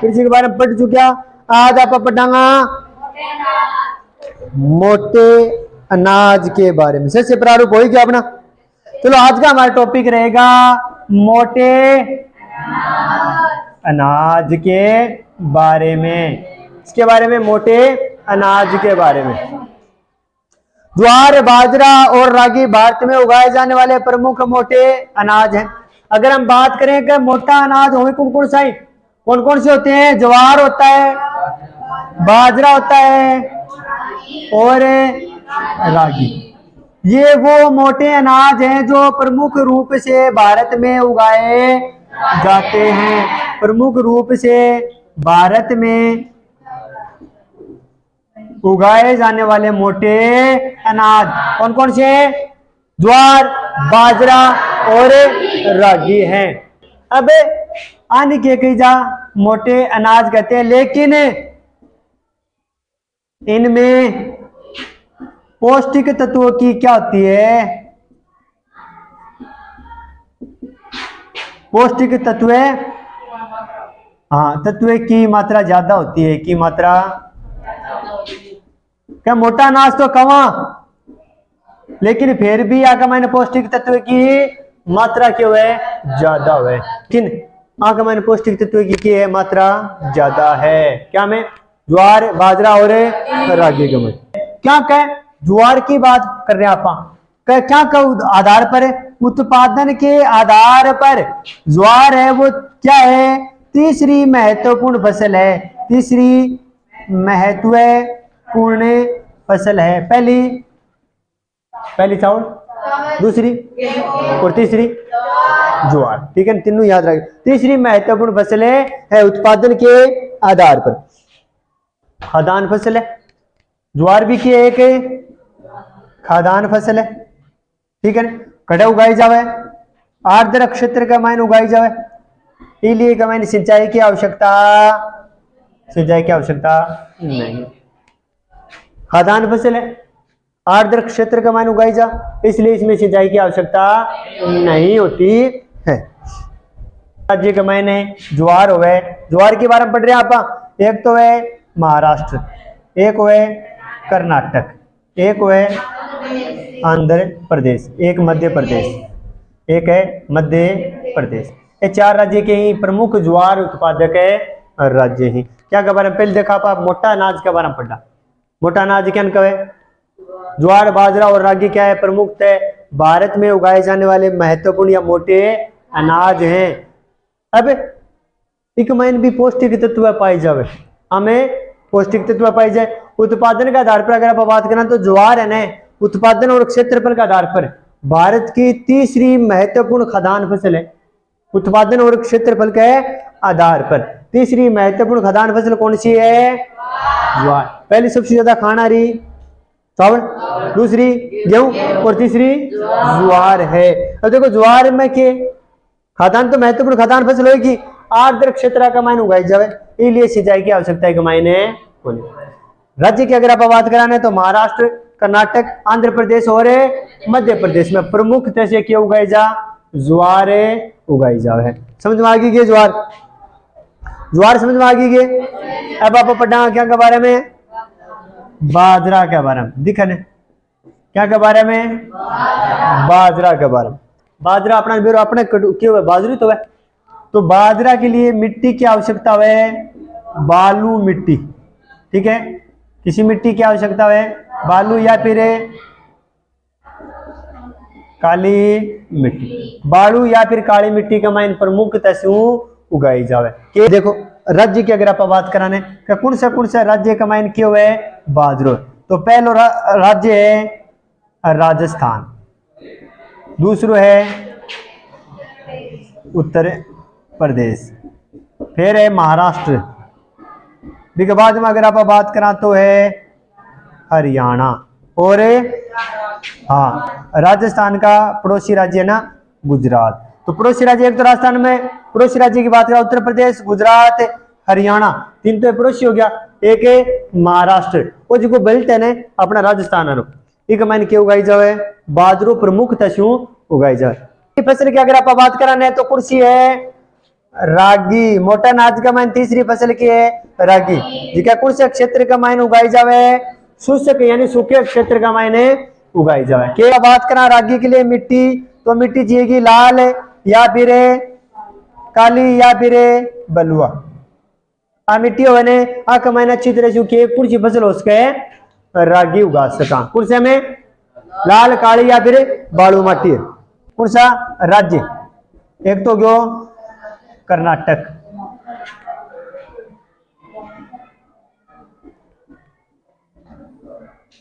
कृषि के बारे में पढ़ चुका। आज आप पढ़ांगा मोटे अनाज के बारे में। सबसे प्रारूप हो गया अपना। चलो आज का हमारा टॉपिक रहेगा मोटे अनाज के बारे में। इसके बारे में मोटे अनाज के बारे में। ज्वार, बाजरा और रागी भारत में उगाए जाने वाले प्रमुख मोटे अनाज हैं। अगर हम बात करें कि मोटा अनाज होंगे कौन कौन से होते हैं? ज्वार होता है, बाजरा होता है और रागी। ये वो मोटे अनाज हैं जो प्रमुख रूप से भारत में उगाए जाते हैं। प्रमुख रूप से भारत में उगाए जाने वाले मोटे अनाज कौन कौन से? ज्वार, बाजरा और रागी हैं। अब अन्य के कई जा मोटे अनाज कहते हैं, लेकिन इनमें पौष्टिक तत्वों की क्या होती है? पौष्टिक तत्व, तत्व की मात्रा ज्यादा होती है। की मात्रा क्या? मोटा अनाज तो कम, लेकिन फिर भी आका मैंने पौष्टिक तत्व की मात्रा क्यों है? ज्यादा है। लेकिन आका मैंने पौष्टिक तत्व की है मात्रा ज्यादा है। क्या में? ज्वार, बाजरा और रागी के में। क्या कह? ज्वार की बात कर रहे हैं आप। क्या कह आधार पर? उत्पादन के आधार पर ज्वार है वो क्या है? तीसरी महत्वपूर्ण फसल है। तीसरी महत्वपूर्ण फसल है। पहली चावल, दूसरी और तीसरी ज्वार। ठीक है, तीनों याद रखें। तीसरी महत्वपूर्ण फसल है उत्पादन के आधार पर। खाद्यान्न फसल है। ज्वार भी की एक खाद्यान्न फसल है। ठीक है, कड़ा उगाई जावे, आर्द्र क्षेत्र का मायने उगाई जावे। इसलिए का मायने सिंचाई की आवश्यकता नहीं। खाद्यान्न फसल है, आर्द्र क्षेत्र का मायने उगाई जा, इसलिए इसमें सिंचाई की आवश्यकता नहीं होती है। राज्य के मायने ज्वार हो गए। ज्वार के बारे में पढ़ रहे हैं आप। एक तो है महाराष्ट्र, एक है कर्नाटक, एक है आंध्र प्रदेश, एक मध्य प्रदेश, एक है मध्य प्रदेश। ये चार राज्य के ही प्रमुख ज्वार उत्पादक राज्य हैं। क्या के बारे में पहले देखा आप? मोटा अनाज के बारे में पढ़ा। मोटा अनाज क्या कहे? ज्वार, बाजरा और रागी क्या है? प्रमुख है भारत में उगाए जाने वाले महत्वपूर्ण या मोटे अनाज हैं। अब एक में भी पौष्टिक तत्व पाए जावे, हमें पौष्टिक तत्व पाई जाए। उत्पादन के आधार पर अगर आप बात करें तो ज्वार है ना, उत्पादन और क्षेत्रफल के आधार पर भारत की तीसरी महत्वपूर्ण खाद्यान्न फसल है। उत्पादन और क्षेत्रफल के आधार पर तीसरी महत्वपूर्ण खाद्यान्न फसल कौन सी है? ज्वार। पहली सबसे ज्यादा खाना रही चावल, दूसरी गेहूं और तीसरी ज्वार है। अब देखो ज्वार में के खाद्यान्न तो महत्वपूर्ण खाद्यान्न फसल होगी, आर्द्र क्षेत्र का मायने उगाई जावे, इसलिए सिंचाई की आवश्यकता के मायने होने। राज्य की अगर आप बात कराने तो महाराष्ट्र, कर्नाटक, आंध्र प्रदेश और मध्य प्रदेश में प्रमुख तरह से क्या उगाई जा? ज्वार उगाई जावे। समझ में आ गई? ज्वार समझ में आ गई? अब आप पढ़ना क्या के बारे में? बाजरा के बारे में। दिखने क्या के बारे में? बाजरा के बारे में। बाजरा अपने क्यों है? बाजरी तो है। तो बाजरा के लिए मिट्टी की आवश्यकता है बालू मिट्टी। ठीक है, किसी मिट्टी की आवश्यकता है? बालू या फिर काली मिट्टी। बालू या फिर काली मिट्टी का माइन प्रमुख तस्वीर उगाई जावे। कि देखो राज्य की अगर आप बात कराने कौन सा राज्य का माइन क्यों है? बाजरो। तो पहला राज्य है राजस्थान, दूसरो है उत्तर प्रदेश, फिर है महाराष्ट्र, के बाद में अगर आप बात करा तो है हरियाणा और राजस्थान का पड़ोसी राज्य है ना गुजरात। तो पड़ोसी राज्य एक तो राजस्थान में पड़ोसी राज्य की बात करें उत्तर प्रदेश, गुजरात, हरियाणा, तीन तो पड़ोसी हो गया। एक है महाराष्ट्र और जो बेल्ट है ना अपना राजस्थान एक मैंने क्या उगाई जाए? बाजरो प्रमुख तस्वीर उगाई जाए। फसल की अगर आप बात कराने तो कुर्सी है रागी। मोटा अनाज का मायने तीसरी फसल की है रागी। जी क्या कौन से क्षेत्र का मायने उगाई जावे? शुष्क यानी सूखे क्षेत्र का मायने उगाई जावे। क्या बात करा रागी के लिए मिट्टी, तो मिट्टी चाहिएगी लाल या फिर काली या फिर बलुआ। आ मिट्टी होने आ कमाने अच्छी तरह से कौन सी फसल हो सके रागी उगा सका। कौन से में लाल काली या फिर बालू माटी है। कौन सा राज्य? एक तो गयो कर्नाटक,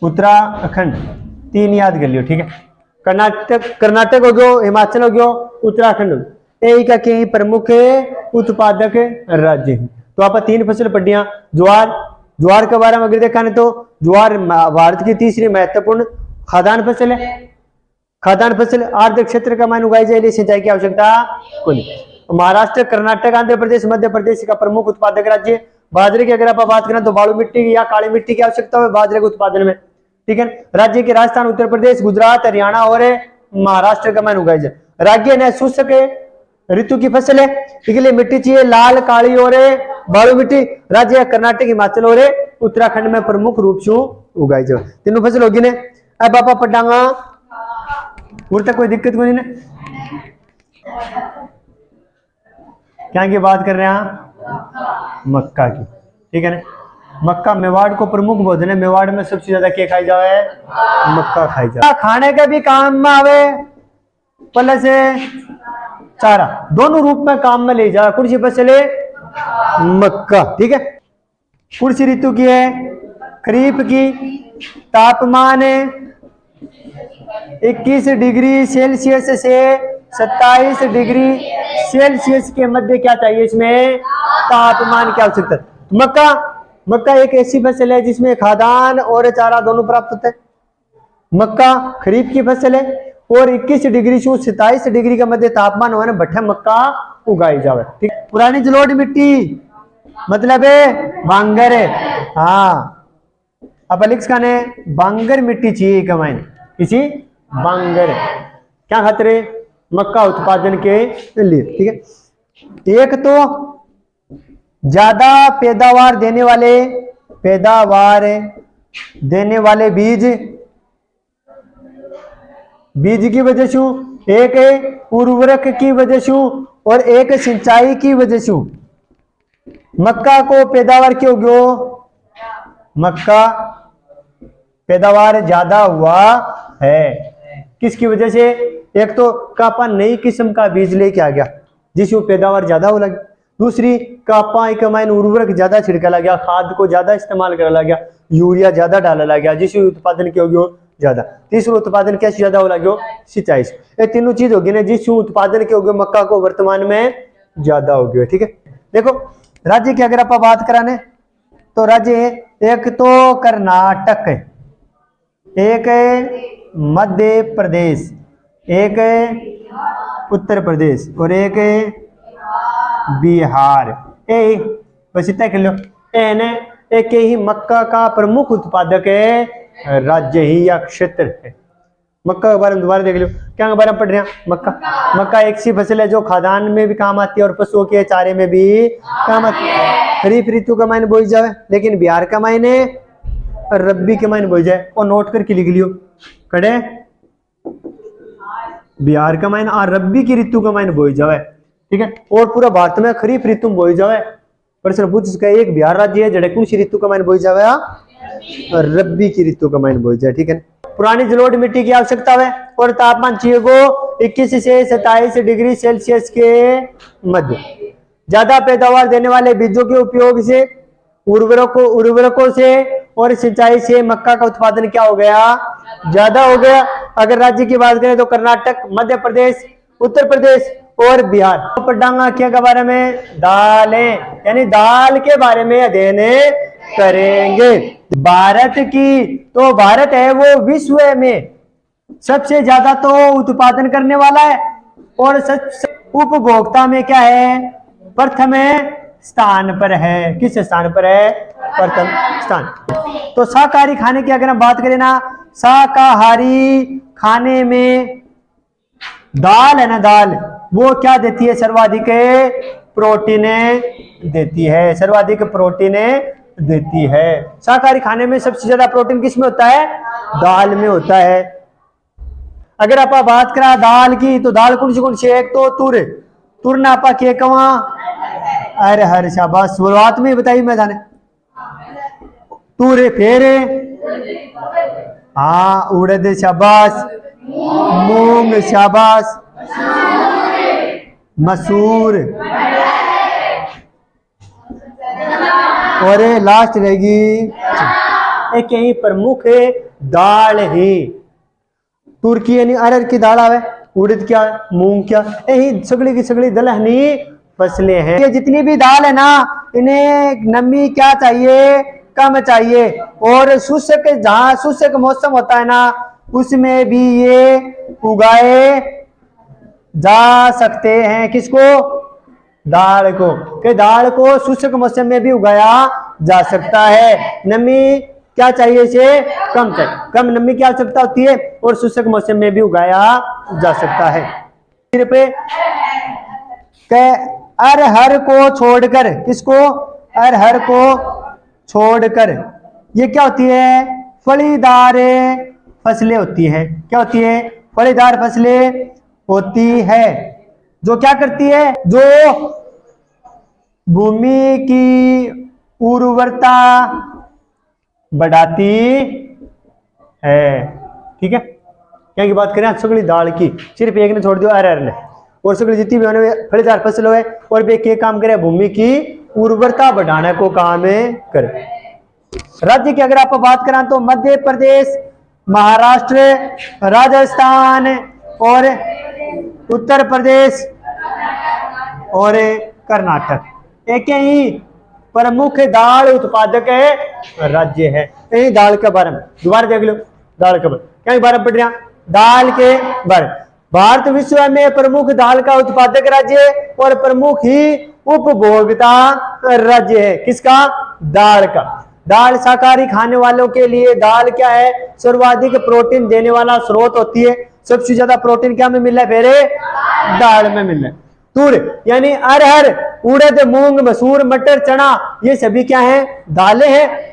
उत्तराखंड, तीन याद कर लियो ठीक है। कर्नाटक हो गयो, हिमाचल हो गयो, उत्तराखंड हो गयो। यही का कई प्रमुख उत्पादक राज्य है। तो आप तीन फसल पढ़िया। ज्वार के बारे में अगर देखा नहीं तो ज्वार भारत की तीसरी महत्वपूर्ण खाद्यान्न फसल है। खाद्यान्न फसल आर्द्र क्षेत्र का मान उगाई जाए, सिंचाई की आवश्यकता कोई नहीं। महाराष्ट्र, कर्नाटक, आंध्र प्रदेश, मध्य प्रदेश का प्रमुख उत्पादक राज्य। बाजरे की अगर आप बात करें तो बालू मिट्टी या काली मिट्टी की आवश्यकता है बाजरे के उत्पादन में, ठीक है। राज्य के राजस्थान, उत्तर प्रदेश, गुजरात, हरियाणा और महाराष्ट्र का मान उगाई जाए। राज्य ने शुष्क ऋतु की फसल है, इसके लिए मिट्टी चाहिए लाल, काली और बालू मिट्टी। राज्य कर्नाटक, हिमाचल और उत्तराखंड में प्रमुख रूप से उगाई जाए। तीनों फसल होगी ने। अब पापा पढ़ांगा और तक कोई दिक्कत कोई नहीं। क्या की बात कर रहे हैं? मक्का की, ठीक है ना। मक्का मेवाड़ को प्रमुख भोजन है। मेवाड़ में सबसे ज्यादा क्या खाई जाए? मक्का खाई जाए। खाने के भी काम में आवे प्लस चारा, दोनों रूप में काम में ले जाए। कौन सी फसल है? मक्का, ठीक है। कौन सी ऋतु की है? खरीफ की। तापमान 21 डिग्री सेल्सियस से 27 डिग्री सेल्सियस के मध्य क्या चाहिए इसमें? तापमान की आवश्यकता। मक्का एक ऐसी फसल है जिसमें खाद्यान्न और चारा दोनों प्राप्त होता है। मक्का खरीफ की फसल है और 21 डिग्री से 27 डिग्री का मध्य तापमान होने भट्ठा मक्का उगाई जावे, ठीक। पुरानी जलोढ़ मिट्टी मतलब है बांगर है। हाँ अब लिख खाने बांगर मिट्टी चाहिए कमाने, किसी बांगर क्या खतरे? मक्का उत्पादन के लिए, ठीक है। एक तो ज्यादा पैदावार देने वाले बीज की वजह से, एक उर्वरक की वजह से और एक सिंचाई की वजह से मक्का को पैदावार क्यों गयो? मक्का पैदावार ज्यादा हुआ है किसकी वजह से? एक तो कापा नई किस्म का बीज लेके आ गया जिसमें पैदावार ज्यादा हो लगी। दूसरी कापा एक मायने उर्वरक ज्यादा छिड़का लग गया, खाद को ज्यादा इस्तेमाल करा लग गया, यूरिया ज्यादा डाला लग गया जिससे उत्पादन क्या हो गया? ज्यादा। तीसरा उत्पादन कैसे ज्यादा हो लगे? सिंचाई से। ये तीनों चीज होगी ना जिससे उत्पादन के हो गए मक्का को वर्तमान में ज्यादा हो गया, ठीक है। देखो राज्य की अगर आप बात कराने तो राज्य एक तो कर्नाटक है, एक मध्य प्रदेश, एक उत्तर प्रदेश और एक बिहार। बस इतना कर लो। एक ही मक्का का प्रमुख उत्पादक है राज्य ही या क्षेत्र है। मक्का के बारे में दोबारा देख लो। क्या के बारे में पढ़ रहे हैं? मक्का एक सी फसल है जो खाद्यान्न में भी काम आती है और पशुओं के चारे में भी काम आती है। खरीफ ऋतु का मायने बोई जाए, लेकिन बिहार का मायने रब्बी के मायने बोई जाए। और नोट करके लिख लियो कड़े बिहार का मायने और रब्बी की ऋतु का मायने बोई जाए, ठीक है। और पूरा भारत में खरीफ ऋतु में बोई जाए। प्रश्न पूछ सके एक बिहार राज्य है जड़े कौन सी ऋतु का मायने बोई जाए? रब्बी की ऋतु का मायने बोई जाए, ठीक है। पुरानी जलोढ़ मिट्टी की आवश्यकता है और तापमान चाहिए को 21 से 27 डिग्री सेल्सियस के मध्य। ज्यादा पैदावार देने वाले बीजों के उपयोग से, उर्वरकों से और सिंचाई से मक्का का उत्पादन क्या हो गया? ज्यादा हो गया। अगर राज्य की बात करें तो कर्नाटक, मध्य प्रदेश, उत्तर प्रदेश और बिहार। पढ़ांगा क्या के बारे में? दालें, यानी दाल के बारे में अध्ययन करेंगे। भारत है वो विश्व में सबसे ज्यादा तो उत्पादन करने वाला है और उपभोक्ता में क्या है? प्रथम स्थान पर है। किस स्थान पर है? प्रथम स्थान। तो शाकाहारी खाने की अगर हम बात करें ना, शाकाहारी खाने में दाल है ना, दाल वो क्या देती है? सर्वाधिक प्रोटीनें देती है, सर्वाधिक प्रोटीनें देती है। शाकाहारी खाने में सबसे ज्यादा प्रोटीन किस में होता है? दाल में होता है। अगर आप बात करा दाल की तो दाल कौन सी? एक तो तुर ना आपा के कवा अरहर, शाबाश, शुरुआत में बताइए मैं जाने तुर, फिर हाँ उड़द, शाबाश, मूंग, शाबाश, मसूर, और लास्ट रहेगी एक यही प्रमुख दाल है। तुर्की यानी अरहर की दाल आवे, उड़द क्या, मूंग क्या, यही सगली की सगली दलहनी फसलें हैं। ये जितनी भी दाल है ना, इन्हें नमी क्या चाहिए? कम चाहिए। और शुष्क, जहाँ शुष्क मौसम होता है ना, उसमें भी ये उगाए जा सकते हैं। किसको? दाल को। कि दाल को शुष्क मौसम में भी उगाया जा सकता है। नमी क्या चाहिए? इसे कम चाहिए, कम नमी की आवश्यकता होती है, और शुष्क मौसम में भी उगाया जा सकता है। फिर पे अरहर को छोड़कर, किसको? अरहर को छोड़कर ये क्या होती है? फलीदार फसलें होती है। क्या होती है? फलीदार फसलें होती है, जो क्या करती है? जो भूमि की उर्वरता बढ़ाती है। ठीक है, क्या की बात करें? सगली दाल की, सिर्फ एक ने छोड़ दिया अरहर ने, और सगली जितनी भी होने फलीदार फसल है, और वे क्या काम करे? भूमि की उर्वरता बढ़ाने को काम करे। राज्य की अगर आप बात करें तो मध्य प्रदेश, महाराष्ट्र, राजस्थान और उत्तर प्रदेश और कर्नाटक एक ही प्रमुख दाल उत्पादक राज्य है। यही दाल के बारे में दोबारा देख लो, दाल के क्या बारे में पढ़ रहा? दाल के बारे। भारत विश्व में प्रमुख दाल का उत्पादक राज्य और प्रमुख ही उपभोक्ता राज्य है। किसका? दाल का। दाल शाकाहारी खाने वालों के लिए दाल क्या है? सर्वाधिक प्रोटीन देने वाला स्रोत होती है। सबसे ज्यादा प्रोटीन क्या में मिल रहा है? फिर दाल में मिल रहा है। तुर यानी अरहर, उड़द, मूंग, मसूर, मटर, चना, ये सभी क्या है? दालें हैं।